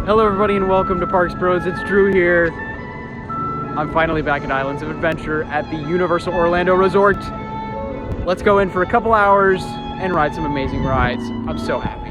Hello everybody and welcome to Parks Bros. It's Drew here. I'm finally back at Islands of Adventure at the Universal Orlando Resort. Let's go in for a couple hours and ride some amazing rides. I'm so happy.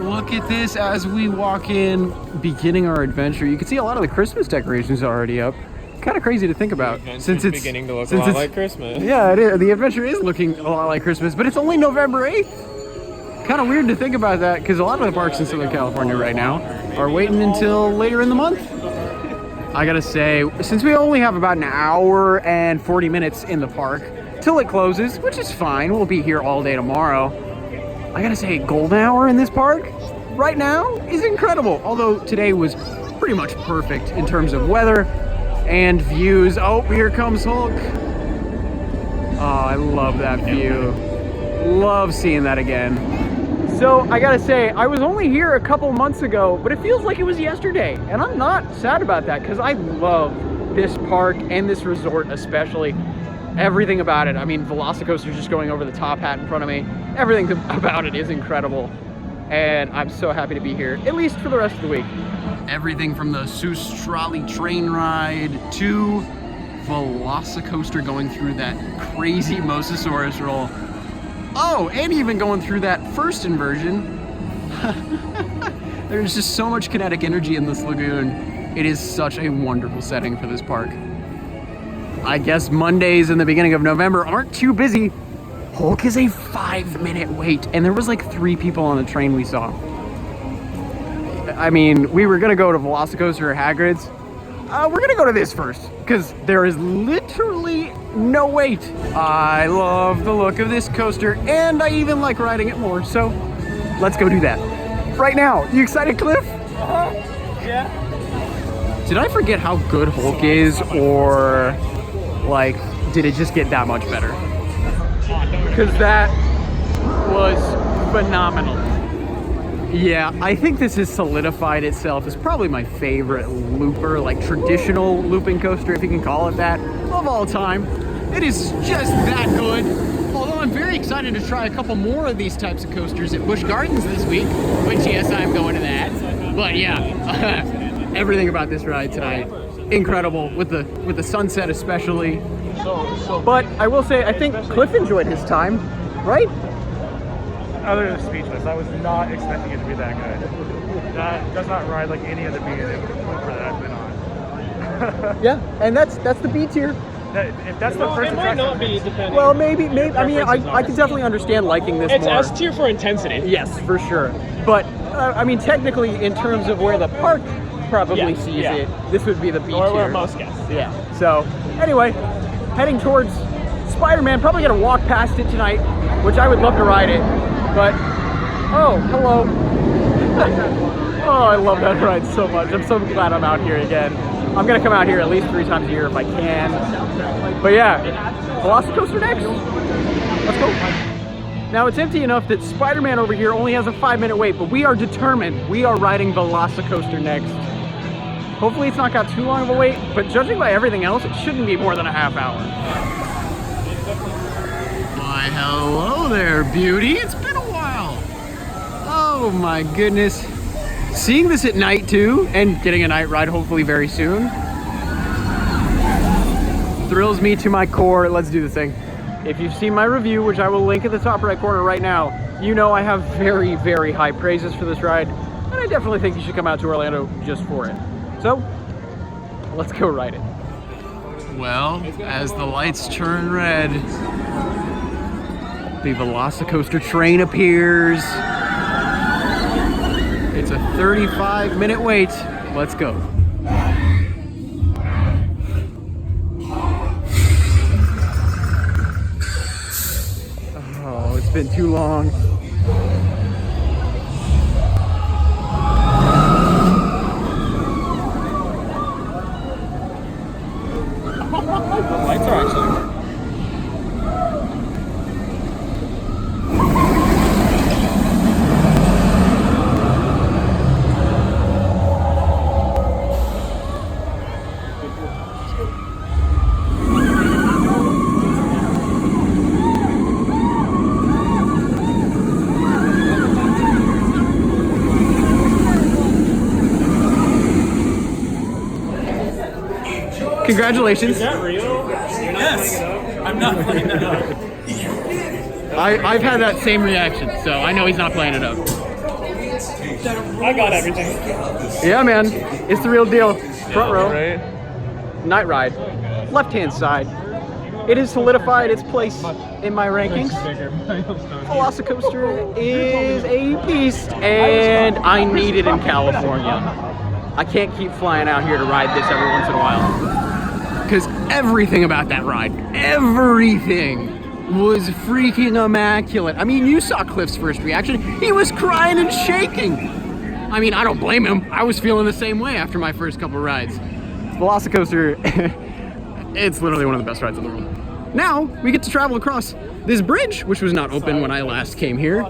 Look at this as we walk in, beginning our adventure. You can see a lot of the Christmas decorations are already up. Kind of crazy to think about, since it's beginning to look a lot like Christmas. Yeah, it is. The adventure is looking a lot like Christmas, but it's only November 8th. Kind of weird to think about that, because a lot of the parks in Southern California right now are waiting until later in the month. I gotta say, since we only have about an hour and 40 minutes in the park till it closes, which is fine, we'll be here all day tomorrow. I gotta say, golden hour in this park right now is incredible. Although today was pretty much perfect in terms of weather and views. Oh, here comes Hulk. Oh, I love that view. Love seeing that again. So I gotta say, I was only here a couple months ago, but it feels like it was yesterday. And I'm not sad about that, because I love this park and this resort especially. Everything about it. I mean, VelociCoaster just going over the top hat in front of me. Everything about it is incredible. And I'm so happy to be here, at least for the rest of the week. Everything from the Seuss trolley train ride to VelociCoaster going through that crazy Mosasaurus roll. Oh, and even going through that first inversion. There's just so much kinetic energy in this lagoon. It is such a wonderful setting for this park. I guess Mondays in the beginning of November aren't too busy. Hulk is a 5-minute wait, and there was like 3 people on the train we saw. I mean, we were gonna go to VelociCoaster or Hagrid's. We're gonna go to this first, because there is literally no wait. I love the look of this coaster, and I even like riding it more, so let's go do that. Right now. You excited, Cliff? Yeah. Did I forget how good Hulk is, or like, did it just get that much better? Because that was phenomenal. Yeah, I think this has solidified itself as probably my favorite looper, like traditional looping coaster, if you can call it that, of all time. It is just that good. Although I'm very excited to try a couple more of these types of coasters at Busch Gardens this week, which yes, I'm going to that. But yeah, everything about this ride tonight, incredible, with the sunset especially. But I will say, I think Cliff enjoyed his time, right? Other than speechless, I was not expecting it to be that good. That does not ride like any of the B&M that I've been on. Yeah, and that's the B tier. If that's the first it might attraction, not be, depending. Well, maybe. I mean, I can definitely understand liking this It's more. S tier for intensity. Yes, for sure. But I mean, technically, in terms of where the park probably sees it, this would be the B tier. Or where most guests. Yeah. So anyway, heading towards Spider-Man. Probably gonna walk past it tonight, which I would love to ride it. But oh, hello. Oh, I love that ride so much. I'm so glad I'm out here again. I'm gonna come out here at least 3 times a year if I can. But yeah, VelociCoaster next. Let's go. Now it's empty enough that Spider-Man over here only has a 5-minute wait, but we are determined. We are riding VelociCoaster next. Hopefully it's not got too long of a wait, but judging by everything else, it shouldn't be more than a half hour. Why, hello there, beauty. It's been a while. Oh my goodness. Seeing this at night too, and getting a night ride hopefully very soon, thrills me to my core. Let's do this thing. If you've seen my review, which I will link at the top right corner right now, you know I have very, very high praises for this ride, and I definitely think you should come out to Orlando just for it. So, let's go ride it. Well, as the lights turn red, the VelociCoaster train appears. It's a 35-minute wait. Let's go. Oh, it's been too long. Congratulations. Is that real? Yes. I'm not playing that up. I've had that same reaction, so I know he's not playing it up. I got everything. Yeah, man. It's the real deal. Front row. Right? Night ride. Left-hand side. It has solidified its place in my rankings. VelociCoaster is a beast, and I need it in California. I can't keep flying out here to ride this every once in a while. Because everything about that ride, everything was freaking immaculate. I mean, you saw Cliff's first reaction. He was crying and shaking. I mean, I don't blame him. I was feeling the same way after my first couple rides. VelociCoaster, it's literally one of the best rides in the world. Now, we get to travel across this bridge, which was not open when I last came here.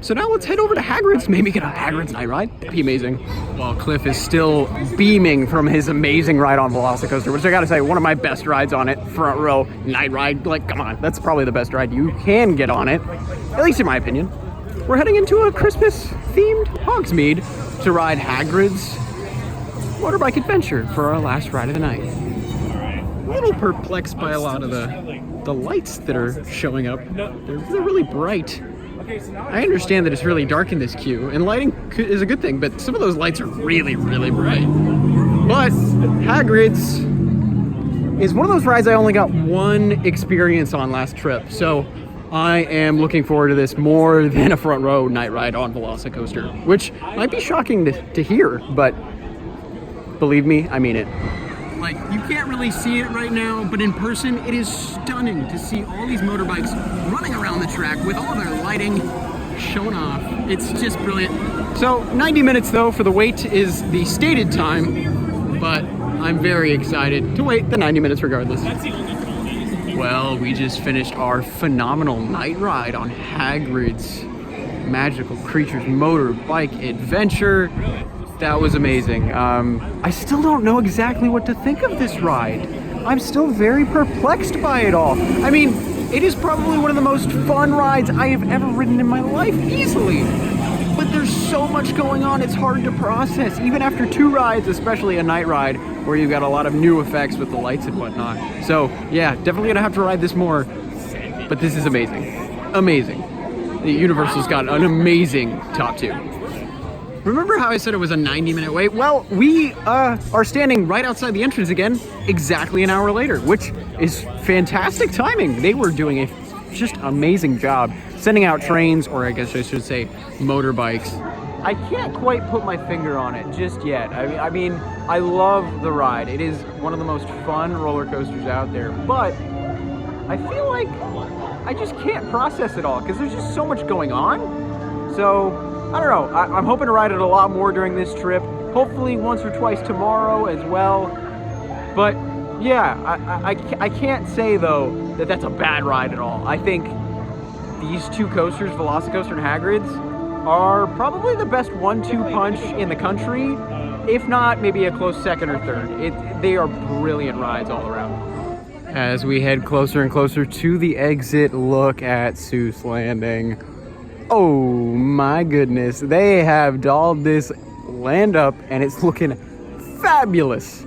So now let's head over to Hagrid's, maybe get a Hagrid's night ride. That'd be amazing. While Cliff is still beaming from his amazing ride on VelociCoaster, which I gotta say, one of my best rides on it, front row, night ride. Like, come on, that's probably the best ride you can get on it, at least in my opinion. We're heading into a Christmas-themed Hogsmeade to ride Hagrid's motorbike adventure for our last ride of the night. A little perplexed by a lot of the lights that are showing up. They're really bright. I understand that it's really dark in this queue, and lighting is a good thing, but some of those lights are really, really bright. But Hagrid's is one of those rides I only got one experience on last trip, so I am looking forward to this more than a front row night ride on VelociCoaster, which might be shocking to hear, but believe me, I mean it. Like, you can't really see it right now, but in person, it is stunning to see all these motorbikes running around the track with all their lighting shown off. It's just brilliant. So 90 minutes though for the wait is the stated time, but I'm very excited to wait the 90 minutes regardless. Well, we just finished our phenomenal night ride on Hagrid's Magical Creatures Motorbike Adventure. That was amazing. I still don't know exactly what to think of this ride. I'm still very perplexed by it all. I mean, it is probably one of the most fun rides I have ever ridden in my life, easily. But there's so much going on, it's hard to process, even after 2 rides, especially a night ride, where you've got a lot of new effects with the lights and whatnot. So, yeah, definitely gonna have to ride this more, but this is amazing. Amazing. The Universal's got an amazing top 2. Remember how I said it was a 90-minute wait? Well, we are standing right outside the entrance again, exactly an hour later, which is fantastic timing. They were doing a just amazing job sending out trains, or I guess I should say motorbikes. I can't quite put my finger on it just yet. I mean, I love the ride. It is one of the most fun roller coasters out there, but I feel like I just can't process it all because there's just so much going on. So, I don't know. I'm hoping to ride it a lot more during this trip. Hopefully once or twice tomorrow as well. But yeah, I can't say though that that's a bad ride at all. I think these 2 coasters, VelociCoaster and Hagrid's, are probably the best 1-2 punch in the country. If not, maybe a close second or third. They are brilliant rides all around. As we head closer and closer to the exit, look at Seuss Landing. Oh my goodness, they have dolled this land up and it's looking fabulous.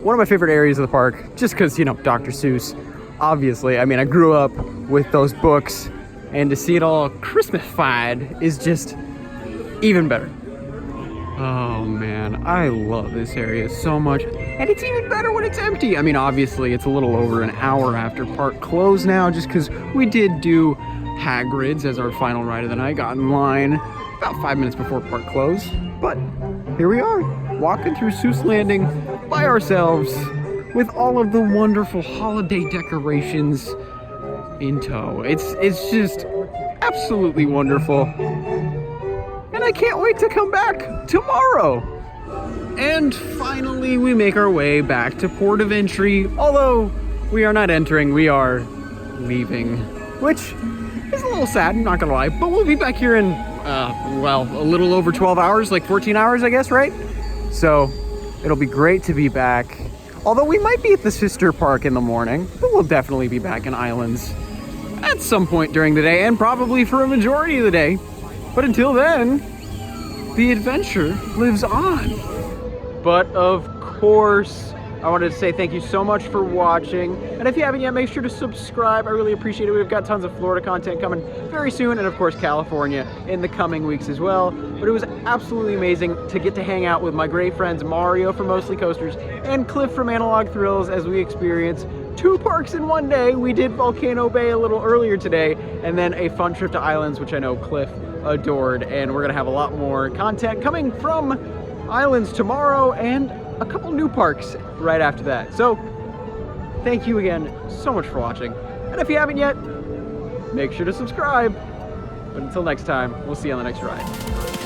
One of my favorite areas of the park, just because, you know, Dr. Seuss, obviously. I mean, I grew up with those books, and to see it all Christmas-fied is just even better. Oh man, I love this area so much. And it's even better when it's empty. I mean, obviously, it's a little over an hour after park close now, just because we did do Hagrid's as our final ride of the night. Got in line about 5 minutes before park close. But here we are, walking through Seuss Landing by ourselves with all of the wonderful holiday decorations in tow. It's just absolutely wonderful. And I can't wait to come back tomorrow. And finally, we make our way back to Port of Entry. Although we are not entering, we are leaving, which is a little sad, I'm not gonna lie. But we'll be back here in, well, a little over 12 hours, like 14 hours, I guess, right? So it'll be great to be back. Although we might be at the sister park in the morning, but we'll definitely be back in Islands at some point during the day, and probably for a majority of the day. But until then, the adventure lives on. But of course, I wanted to say thank you so much for watching. And if you haven't yet, make sure to subscribe. I really appreciate it. We've got tons of Florida content coming very soon, and of course California in the coming weeks as well. But it was absolutely amazing to get to hang out with my great friends Mario from VelociCoasters and Cliff from Analog Thrills as we experience 2 parks in one day. We did Volcano Bay a little earlier today, and then a fun trip to Islands, which I know Cliff adored. And we're gonna have a lot more content coming from Islands tomorrow, and a couple new parks right after that. So thank you again so much for watching. And if you haven't yet, make sure to subscribe. But until next time, we'll see you on the next ride.